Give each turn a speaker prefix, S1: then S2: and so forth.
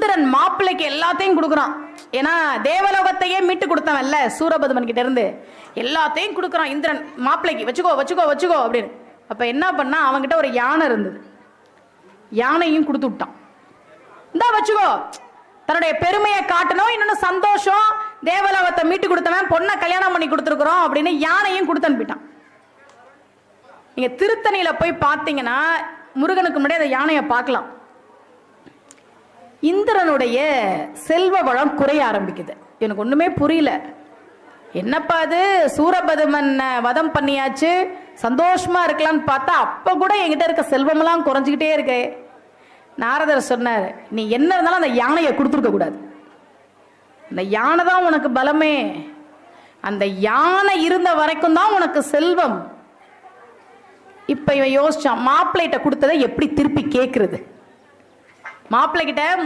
S1: இந்திரன் மாப்பிள்ளைக்கு எல்லாத்தையும் கொடுக்குறான். ஏன்னா தேவலோகத்தையே மீட்டு கொடுத்தவன்ல சூரபதுமன் கிட்ட இருந்து எல்லாத்தையும் கொடுக்குறான் இந்திரன் மாப்பிள்ளைக்கு. வச்சுக்கோ வச்சுக்கோ வச்சுக்கோ அப்படின்னு. அப்ப என்ன பண்ணா, அவன்கிட்ட ஒரு யானை இருந்தது, யானையும் கொடுத்து விட்டான். இந்தா வச்சுக்கோ. தன்னுடைய பெருமையை காட்டணும், இன்னொன்னு சந்தோஷம், தேவலோகத்தை மீட்டு கொடுத்தவன் பொண்ணை கல்யாணம் பண்ணி கொடுத்துருக்குறோம் அப்படின்னு யானையும் கொடுத்து அனுப்பிட்டான். நீங்க திருத்தணியில போய் பார்த்தீங்கன்னா முருகனுக்கு முன்னாடி அந்த யானையை பார்க்கலாம். இந்திரனுடைய செல்வ வளம் குறைய ஆரம்பிக்குது. எனக்கு ஒண்ணுமே புரியல, என்னப்பா அது, சூரபதுமன் வதம் பண்ணியாச்சு, சந்தோஷமா இருக்கலாம்னு பார்த்தா அப்ப கூட என்கிட்ட இருக்க செல்வமெல்லாம் குறைஞ்சிக்கிட்டே இருக்கு. நாரதர் சொன்னார், நீ என்ன இருந்தாலும் அந்த யானையை கொடுத்துருக்க கூடாது, அந்த யானை தான் உனக்கு பலமே, அந்த யானை இருந்த வரைக்கும் தான் உனக்கு செல்வம். இப்ப இவன் யோசிச்சான், மாப்பிள்ளைகிட்ட கொடுத்ததை எப்படி திருப்பி கேட்கறது. மாப்பிள்ளை கிட்ட